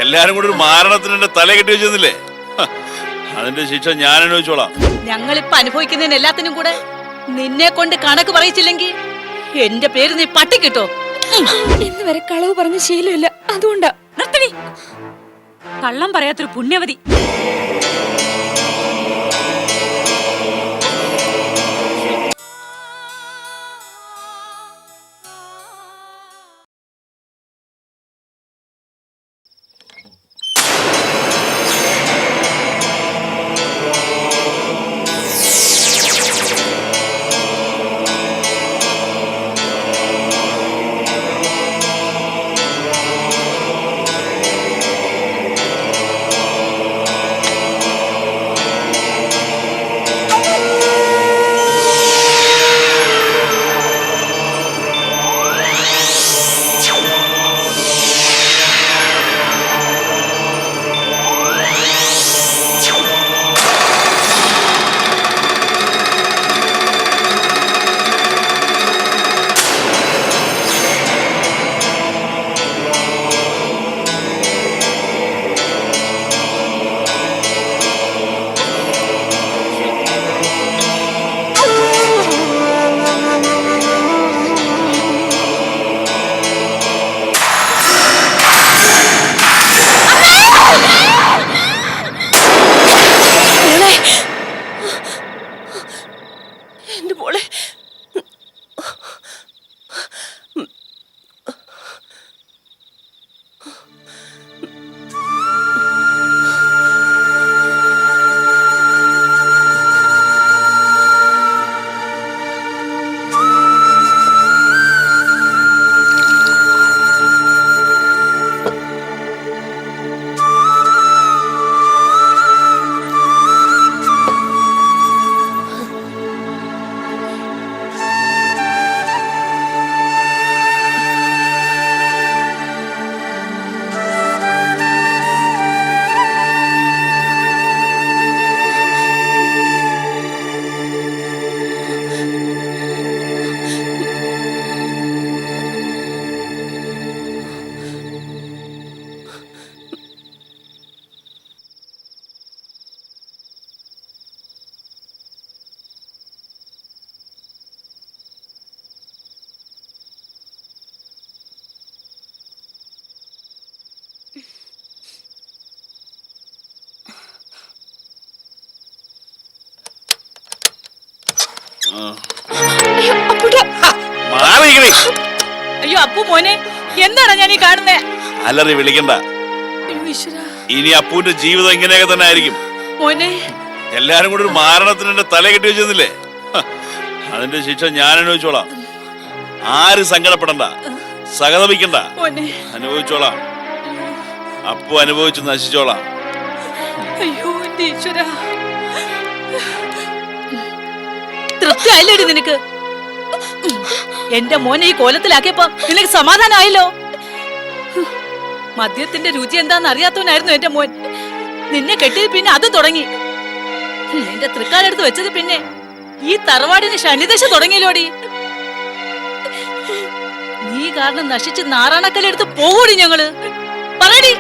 എല്ലാരും കൂടി ഒരു മാരണത്തിന് എന്റെ തല കെട്ടി വെച്ചെന്നില്ലേ? അതിന്റെ ശിക്ഷ ഞാൻ അനുഭവിച്ചോളാം. ഞങ്ങളിപ്പോ അനുഭവിക്കുന്നതിന് എല്ലാത്തിനും കൂടെ നിന്നെ കൊണ്ട് കണക്ക് പറയിച്ചില്ലെങ്കിൽ എന്റെ പേര് നീ പട്ടിക്കിട്ടോ. ഇന്ന് വരെ കളവ് പറഞ്ഞ ശീലമില്ല, അതുകൊണ്ടാ. നിർത്തടി, കള്ളം പറയാത്തൊരു പുണ്യവതി. എന്റെ മോളെ, അയ്യോ അപ്പു മോനെ, എന്താണ് ഞാൻ ഈ കാണുന്നേ? അലറി വിളിക്കണ്ട. ഇനി അപ്പുവിന്റെ ജീവിതം ഇങ്ങനെയൊക്കെ തന്നെ ആയിരിക്കും മോനെ. എല്ലാരും കൂടി ഒരു മാരണത്തിന് എന്റെ തല കെട്ടി വെച്ചെന്നില്ലേ? അതിന്റെ ശിക്ഷ ഞാൻ അനുഭവിച്ചോളാം. ആരും സങ്കടപ്പെടണ്ട, സഹതപിക്കണ്ട. അനുഭവിച്ചോളാം. അപ്പു അനുഭവിച്ച് നശിച്ചോളാം. അയ്യോ എന്റെ ഈശ്വര, തൃപ്തിയായില്ലേടി നിനക്ക്? എന്റെ മോനെ ഈ കോലത്തിലാക്കിയപ്പോ നിനക്ക് സമാധാനമായല്ലോ. മദ്യത്തിന്റെ രുചി എന്താന്ന് അറിയാത്തവനായിരുന്നു എന്റെ മോൻ. നിന്നെ കെട്ടിയത് പിന്നെ അത് തുടങ്ങി. നിന്റെ തൃക്കാലെടുത്ത് വെച്ചത് പിന്നെ ഈ തറവാടിന് ശനിദശ തുടങ്ങിയില്ലോടി. നീ കാരണം നശിച്ച് നാറാണക്കല്ലെടുത്ത് പോകൂടി ഞങ്ങള്. പറയടി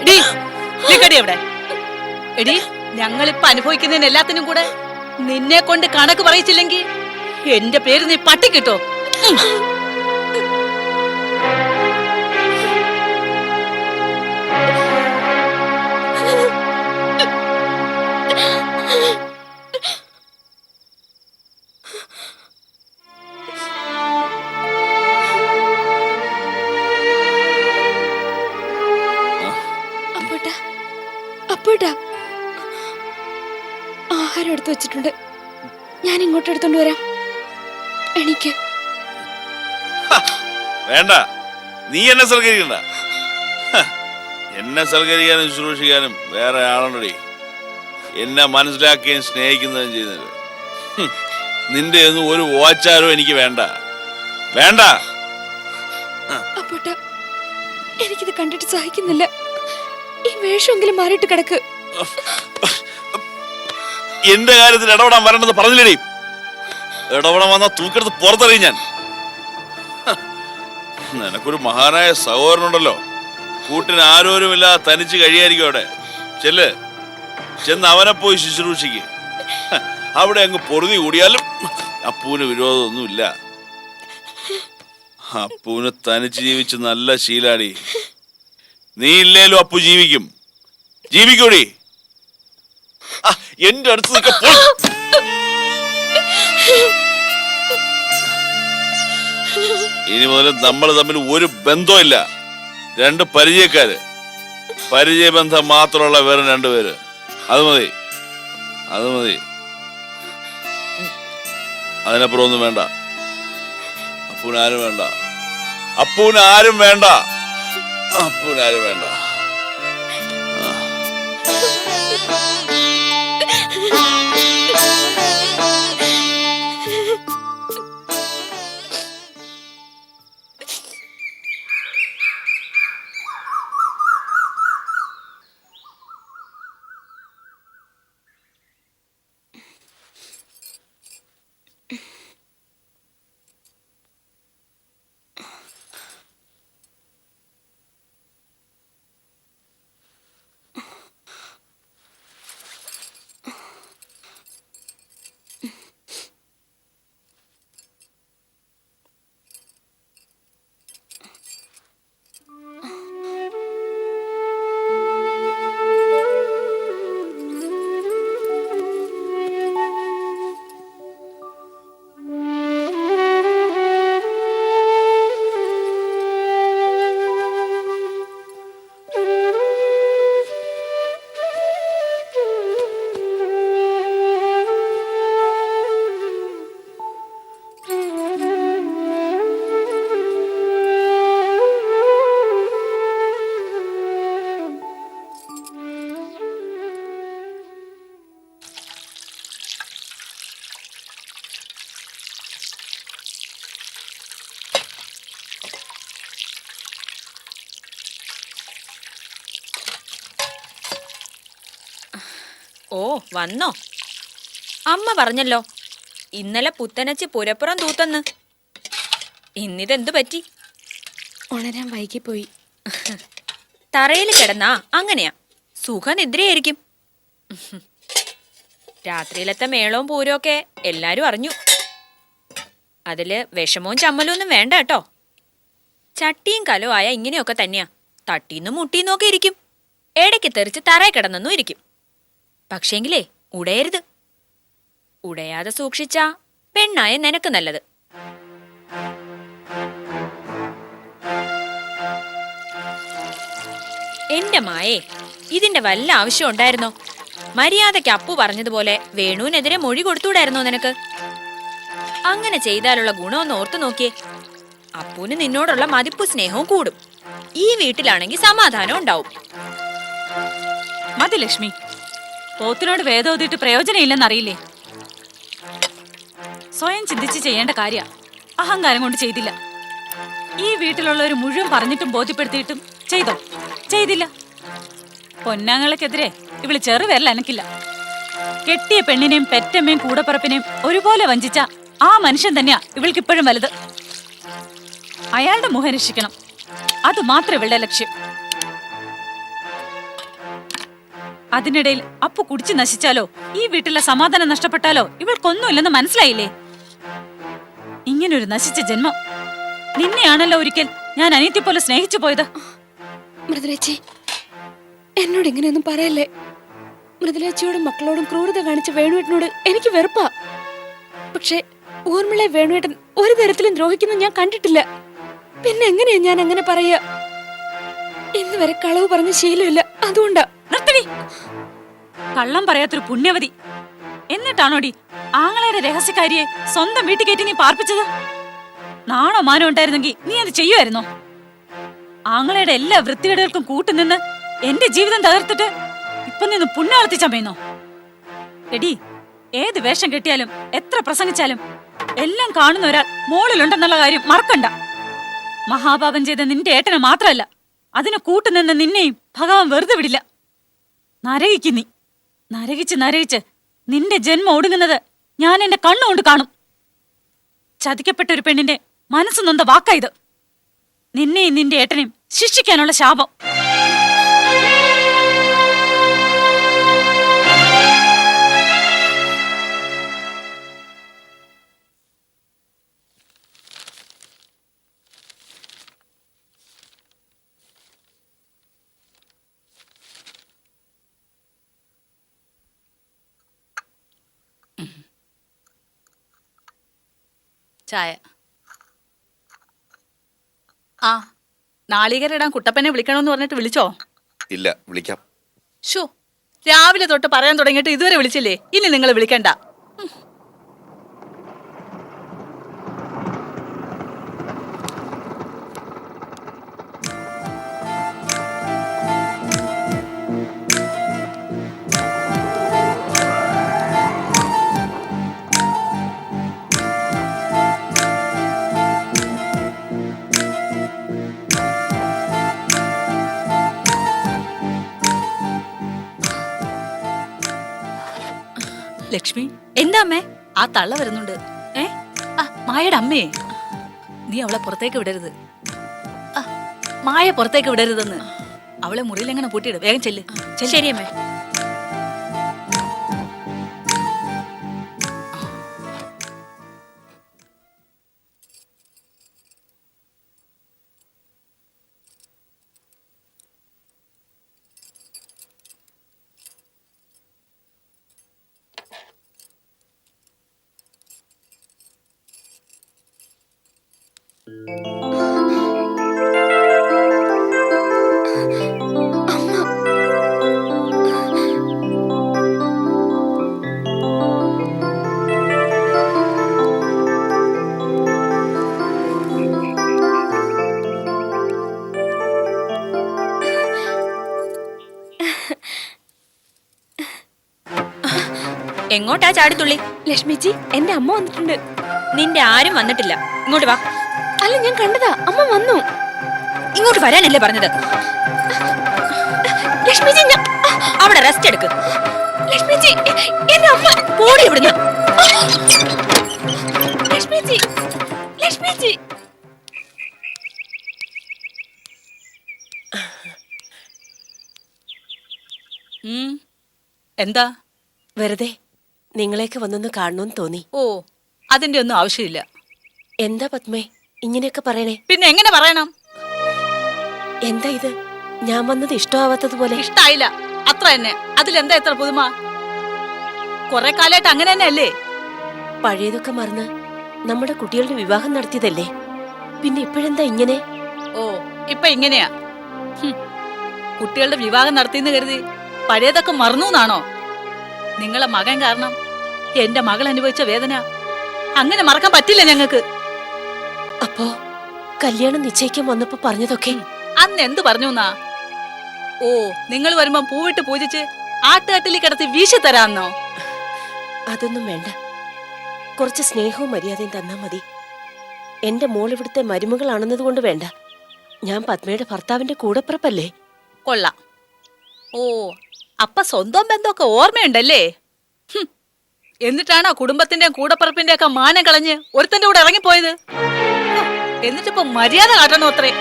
എടി, എവിടെ എടി? ഞങ്ങളിപ്പോ അനുഭവിക്കുന്നതിന് എല്ലാത്തിനും കൂടെ നിന്നെ കൊണ്ട് കണക്ക് പറയിച്ചില്ലെങ്കിൽ എന്റെ പേര് നീ പട്ടിക്കിട്ടോ. ആഹാരം എടുത്തു വെച്ചിട്ടുണ്ട്, ഞാൻ ഇങ്ങോട്ട് എടുത്തോണ്ട് വരാം. എനിക്ക് വേണ്ട, നീ എന്നെ സൽക്കരിക്കണ്ട. എന്നെ സൽക്കരിക്കാനും ശുശ്രൂഷിക്കാനും വേറെ ആളുണ്ടടി. എന്നെ മനസ്സിലാക്കുകയും സ്നേഹിക്കുന്നതും ചെയ്യുന്നത്. നിന്റെ ഒന്നും ഒരു ഓച്ചാരോ എനിക്ക് വേണ്ട. വേണ്ട. എനിക്കിത് കണ്ടിട്ട് സഹിക്കുന്നില്ല. ഈ വേഷമെങ്കിലും മാറിയിട്ട് കിടക്ക്. എന്റെ കാര്യത്തിൽ ഇടപെടാൻ വരണമെന്ന് പറഞ്ഞില്ലേടി? ഇടപെടാൻ വന്നാ തൂക്കെടുത്ത് പുറത്തറിയും ഞാൻ. നിനക്കൊരു മഹാനായ സഹോദരനുണ്ടല്ലോ, കൂട്ടിന് ആരോരുമില്ലാതെ തനിച്ച് കഴിയായിരിക്കും അവിടെ. ചെല്ല്, ചെന്ന് അവനെ പോയി ശുശ്രൂഷിക്ക്. അവിടെ അങ്ങ് പൊറുതി കൂടിയാലും അപ്പൂന് വിരോധമൊന്നുമില്ല. അപ്പൂന് തനിച്ച് ജീവിച്ച് നല്ല ശീലാടി. നീ ഇല്ലേലും അപ്പു ജീവിക്കും. ജീവിക്കൂടി. എന്റെ അടുത്ത് ഇനി മുതൽ നമ്മൾ തമ്മിൽ ഒരു ബന്ധമില്ല. രണ്ട് പരിചയക്കാര്, പരിചയബന്ധം മാത്രമുള്ള വേറെ രണ്ടുപേര്. അത് മതി, അത് മതി. അതിനപ്പുറം ഒന്നും വേണ്ട. അപ്പൂനാരും വേണ്ട, അപ്പൂനാരും വേണ്ട, അപ്പൂനാരും വേണ്ട. ഓ വന്നോ? അമ്മ പറഞ്ഞല്ലോ ഇന്നലെ പുത്തനച്ചി പുരപ്പുറം തൂത്തെന്ന്. ഇന്നിതെന്തു പറ്റി? ഉണരാൻ വൈകിപ്പോയി. തറയിൽ കിടന്നാ അങ്ങനെയാ, സുഖനിദ്രയായിരിക്കും. രാത്രിയിലത്തെ മേളവും പൂരവും ഒക്കെ എല്ലാരും അറിഞ്ഞു. അതില് വിഷമവും ചമ്മലും ഒന്നും വേണ്ട കേട്ടോ. ചട്ടിയും കലവും ആയ ഇങ്ങനെയൊക്കെ തന്നെയാ. തട്ടീന്നും മുട്ടീന്നും ഒക്കെ ഇരിക്കും. ഇടയ്ക്ക് തെറിച്ച് തറയിൽ കിടന്നെന്നും ഇരിക്കും. പക്ഷേങ്കിലേ ഉടയരുത്. ഉടയാതെ സൂക്ഷിച്ചാ പെണ്ണായ നിനക്ക് നല്ലത്. എന്റെ മായേ, ഇതിന്റെ വല്ല ആവശ്യം ഉണ്ടായിരുന്നോ? മര്യാദയ്ക്ക് അപ്പു പറഞ്ഞതുപോലെ വേണുവിനെതിരെ മൊഴി കൊടുത്തൂടായിരുന്നോ നിനക്ക്? അങ്ങനെ ചെയ്താലുള്ള ഗുണമൊന്ന് ഓർത്തു നോക്കിയേ. അപ്പുവിന് നിന്നോടുള്ള മതിപ്പു സ്നേഹവും കൂടും. ഈ വീട്ടിലാണെങ്കിൽ സമാധാനം ഉണ്ടാവും. മതി ലക്ഷ്മി, പോത്തിനോട് വേദോതിട്ട് പ്രയോജനമില്ലെന്നറിയില്ലേ? സ്വയം ചിന്തിച്ച് ചെയ്യേണ്ട കാര്യ. അഹങ്കാരം കൊണ്ട് ചെയ്തില്ല. ഈ വീട്ടിലുള്ളവർ മുഴുവൻ പറഞ്ഞിട്ടും ബോധ്യപ്പെടുത്തിയിട്ടും ചെയ്തോ? ചെയ്തില്ല. പൊന്നാങ്ങളെക്കെതിരെ ഇവള് ചെറുവിരൽ അനക്കില്ല. കെട്ടിയ പെണ്ണിനെയും പെറ്റമ്മയും കൂടപ്പറപ്പിനെയും ഒരുപോലെ വഞ്ചിച്ച ആ മനുഷ്യൻ തന്നെയാ ഇവൾക്കിപ്പോഴും വലുത്. അയാളുടെ മുഖം രക്ഷിക്കണം, അത് മാത്രം ഇവളുടെ ലക്ഷ്യം. അതിനിടയിൽ അപ്പു കുടിച്ചു നശിച്ചാലോ, ഈ വീട്ടിലെ സമാധാനം നഷ്ടപ്പെട്ടാലോ ഇവൾക്കൊന്നുമില്ലെന്ന് മനസ്സിലായില്ലേ? ഇങ്ങനൊരു നശിച്ച ജന്മം. നിന്നെയാണല്ലോ ഒരിക്കൽ ഞാൻ അനിയത്തി പോലെ സ്നേഹിച്ചു പോയത്. മൃദുലേച്ചി, എന്നോട് ഇങ്ങനെയൊന്നും പറയല്ലേ. മൃദുലേച്ചിയോടും മക്കളോടും ക്രൂരത കാണിച്ച വേണുവേട്ടനോട് എനിക്ക് വെറുപ്പാ. പക്ഷെ ഊർമിളെ വേണുവേട്ടൻ ഒരു തരത്തിലും ദ്രോഹിക്കുന്ന ഞാൻ കണ്ടിട്ടില്ല. പിന്നെ എങ്ങനെയാ ഞാൻ അങ്ങനെ പറയാ? ഇന്ന് വരെ കളവ് പറഞ്ഞ ശീലമില്ല, അതുകൊണ്ടാ. നിർത്തടി. കള്ളം പറയാത്തൊരു പുണ്യവതി. എന്നിട്ടാണോടി ആങ്ങളയുടെ രഹസ്യക്കാരിയെ സ്വന്തം വീട്ടിൽ കയറ്റി നീ പാർപ്പിച്ചത്? നാണോ മാനോ ഉണ്ടായിരുന്നെങ്കിൽ നീ അത് ചെയ്യുമായിരുന്നോ? ആങ്ങളയുടെ എല്ലാ വൃത്തികേടുകൾക്കും കൂട്ടുനിന്ന് എന്റെ ജീവിതം തകർത്തിട്ട് ഇപ്പൊ നിന്ന് പുണ്യാളത്തിച്ചമ്മയുന്നോ? എടി, ഏത് വേഷം കെട്ടിയാലും എത്ര പ്രസംഗിച്ചാലും എല്ലാം കാണുന്ന ഒരാൾ മോളിലുണ്ടെന്നുള്ള കാര്യം മറക്കണ്ട. മഹാപാപം ചെയ്ത നിന്റെ ഏട്ടനെ മാത്രമല്ല, അതിന് കൂട്ടുനിന്ന് നിന്നെയും ഭഗവാൻ വെറുതെ വിടില്ല. നരകിക്ക് നീ. നരകിച്ച് നിന്റെ ജന്മം ഒടുങ്ങുന്നത് ഞാൻ എന്റെ കണ്ണുകൊണ്ട് കാണും. ചതിക്കപ്പെട്ട ഒരു പെണ്ണിന്റെ മനസ്സ് നൊന്ത വാക്കായത്. നിന്നെയും നിന്റെ ഏട്ടനെയും ശിക്ഷിക്കാനുള്ള ശാപം. ചായ. ആ, നാളികേരം ഇടാൻ കുട്ടപ്പനെ വിളിക്കണമെന്ന് പറഞ്ഞിട്ട് വിളിച്ചോ? ഇല്ല, വിളിക്കാം. ഷോ, രാവിലെ തൊട്ട് പറയാൻ തുടങ്ങിയിട്ട് ഇതുവരെ വിളിച്ചില്ലേ? ഇനി നിങ്ങൾ വിളിക്കണ്ട. ലക്ഷ്മി, എന്താ അമ്മേ? ആ തള്ള വരുന്നുണ്ട്. ഏ? ആ, മായയുടെ അമ്മേ, നീ അവളെ പുറത്തേക്ക് വിടരുത്. ആ, മായ പുറത്തേക്ക് വിടരുതെന്ന്. അവളെ മുറിയിൽ എങ്ങനെ പൂട്ടിയിട്. വേഗം ചെല്ല്. ശരി അമ്മേ. എങ്ങോട്ടാ ചാടിത്തുള്ളി? ലക്ഷ്മിജി, എന്റെ അമ്മ വന്നിട്ടുണ്ട്. നിന്റെ ആരും വന്നിട്ടില്ല. ഇങ്ങോട്ട് വാ. അല്ല, ഞാൻ കണ്ടതാ, അമ്മ വന്നു. ഇങ്ങോട്ട് വരാനല്ലേ പറഞ്ഞത്? ലക്ഷ്മിജി, അവിടെ റെസ്റ്റ് എടുക്ക്. ലക്ഷ്മിജി, എന്റെ അമ്മ. പോടി ഇവിടുന്ന്. ലക്ഷ്മിജി, ലക്ഷ്മിജി. എന്താ? വെറുതെ നിങ്ങളെയൊക്കെ വന്നൊന്ന് കാണണമെന്ന് തോന്നി. ഓ, അതിന്റെ ഒന്നും ആവശ്യമില്ല. എന്താ പത്മേ ഇങ്ങനെയൊക്കെ പറയണേ? പിന്നെ എങ്ങനെ പറയണം? എന്താ ഇത്, ഞാൻ വന്നത് ഇഷ്ടമാവാത്തതുപോലെ? ഇഷ്ടായില്ല, അത്ര തന്നെ. അതിലെന്താ എത്ര പുതുമ? കുറെ കാലമായിട്ട് അങ്ങനെ തന്നെ അല്ലേ? പഴയതൊക്കെ മറന്ന് നമ്മുടെ കുട്ടികളുടെ വിവാഹം നടത്തിയതല്ലേ, പിന്നെ ഇപ്പോഴെന്താ ഇങ്ങനെ? ഓ, ഇപ്പൊ ഇങ്ങനെയാ. കുട്ടികളുടെ വിവാഹം നടത്തിയെന്ന് കരുതി പഴയതൊക്കെ മറന്നു എന്നാണോ? നിങ്ങളെ മകൻ കാരണം എന്റെ മകൾ അനുഭവിച്ച വേദന അങ്ങനെ മറക്കാൻ പറ്റില്ല ഞങ്ങൾക്ക്. അപ്പോ കല്യാണം നിശ്ചയിക്കാൻ വന്നപ്പോ പറഞ്ഞതൊക്കെ അന്ന് എന്ത് പറഞ്ഞു എന്നാ? ഓ, നിങ്ങൾ വരുമ്പോ പൂവിട്ട് പൂജിച്ച് ആട്ടുകാട്ടിൽ കിടത്തി വീശി തരാന്നോ? അതൊന്നും വേണ്ട, കുറച്ച് സ്നേഹവും മര്യാദയും തന്നാ മതി. എന്റെ മോൾ ഇവിടുത്തെ മരുമകളാണെന്നത് കൊണ്ട് വേണ്ട, ഞാൻ പത്മയുടെ ഭർത്താവിന്റെ കൂടപ്പിറപ്പല്ലേ. കൊള്ളാം. ഓ, അപ്പൊ സ്വന്തം ബന്ധമൊക്കെ ഓർമ്മയുണ്ടല്ലേ? എന്നിട്ടാണോ കുടുംബത്തിന്റെ കൂടപ്പിറപ്പിന്റെ ഒക്കെ മാനം കളഞ്ഞ് ഒരുത്തന്റെ കൂടെ ഇറങ്ങിപ്പോയത്? എന്നിട്ടിപ്പോ മര്യാദ കാട്ടണോ അത്രേ?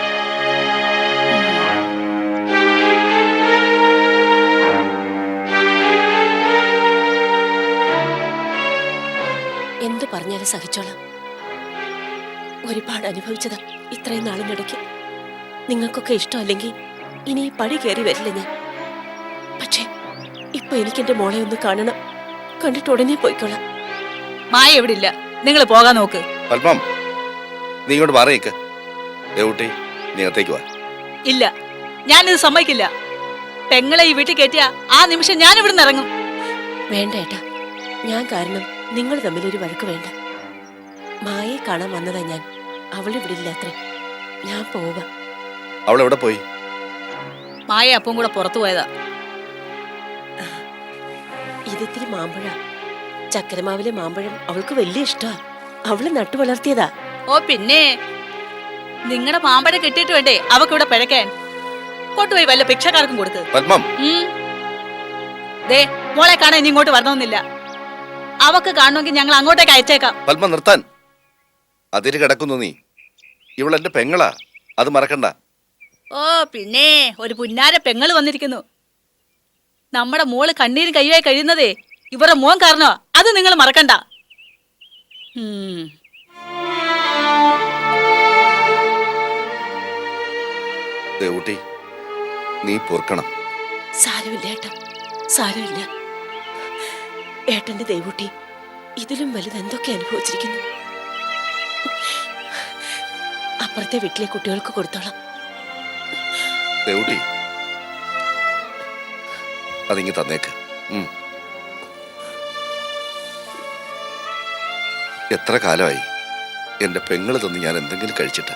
എന്ത് പറഞ്ഞാലും സഹിച്ചോളാം. ഒരുപാട് അനുഭവിച്ചതാ ഇത്രയും നാളിനിടയ്ക്ക്. നിങ്ങൾക്കൊക്കെ ഇഷ്ടമല്ലെങ്കിൽ ഇനി ഈ പടി കയറി വരില്ല ഞാൻ. പക്ഷേ ഇപ്പൊ എനിക്ക് എന്റെ മോളെ ഒന്ന് കാണണം. കണ്ടിട്ട് ഉടനെ പോയിക്കോളാം. മായ എവിടെ ഇല്ല, നിങ്ങൾ പോകാൻ നോക്ക്. പത്മം, നീ ഇങ്ങോട്ട് മാറിയേക്ക്. ദേവൂട്ടി, നീ അകത്തേക്ക് വാ. ഇല്ല, ഞാനിത് സമ്മതിക്കില്ല. പെങ്ങളെ ഈ വീട്ടിൽ കയറ്റിയ ആ നിമിഷം ഞാൻ ഇവിടുന്ന് ഇറങ്ങും. വേണ്ട ഏട്ടാ, ഞാൻ കാരണം നിങ്ങൾ തമ്മിലൊരു വഴക്ക് വേണ്ട. മായയെ കാണാൻ വന്നതാ ഞാൻ. അവളിവിടെ ഇല്ലാത്രേ. ഞാൻ പോവാ. അവളെവിടെ പോയി? മായ അപ്പം കൂടെ പുറത്തു പോയതാ. ഇതിത്തിരി മാമ്പഴ, ചക്കരമാവിലെ മാമ്പഴം അവൾക്ക് വലിയ ഇഷ്ടാ. അവള് നട്ടു വളർത്തിയതാ. ഓ പിന്നെ, നിങ്ങളുടെ മാമ്പഴ കെട്ടിയിട്ട് വേണ്ടേ അവക്കിവിടെ പിഴയ്ക്കാൻ? കൊണ്ടുപോയി വല്ല ഭിക്ഷക്കാർക്കും കൊടുക്ക്. പത്മം, ദേ, മോളെ കാണാൻ ഇനി ഇങ്ങോട്ട് വരണമെന്നില്ല. അവക്ക് കാണണമെങ്കിൽ ഞങ്ങൾ അങ്ങോട്ടേക്ക് അയച്ചേക്കാം. പത്മ നിർത്താൻ. അതിര് കിടക്കുന്നു നീ. ഇവളെന്റെ പെങ്ങളാ, അത് മറക്കണ്ട. ഓ പിന്നെ, ഒരു പുന്നാര പെങ്ങള് വന്നിരിക്കുന്നു. നമ്മുടെ മോള് കണ്ണീരും കയ്യായി കഴിയുന്നതേ ഇവരുടെ മോൻ കാരണോ? അത് നിങ്ങൾ മറക്കണ്ട. ദേവൂട്ടി, നീ പൊറുക്കണം. സാരമില്ല ഏട്ടാ, സാരമില്ല. ഏട്ടന്റെ ദേവൂട്ടി ഇതിലും വലുത് എന്തൊക്കെ അനുഭവിച്ചിരിക്കുന്നു. അപ്പുറത്തെ വീട്ടിലെ കുട്ടികൾക്ക് കൊടുത്തോളാം. ദേവുട്ടി, അതിങ്ങ് തന്നേക്ക്. എത്ര കാലമായി എന്റെ പെങ്ങള് തന്ന് ഞാൻ എന്തെങ്കിലും കഴിച്ചിട്ട്.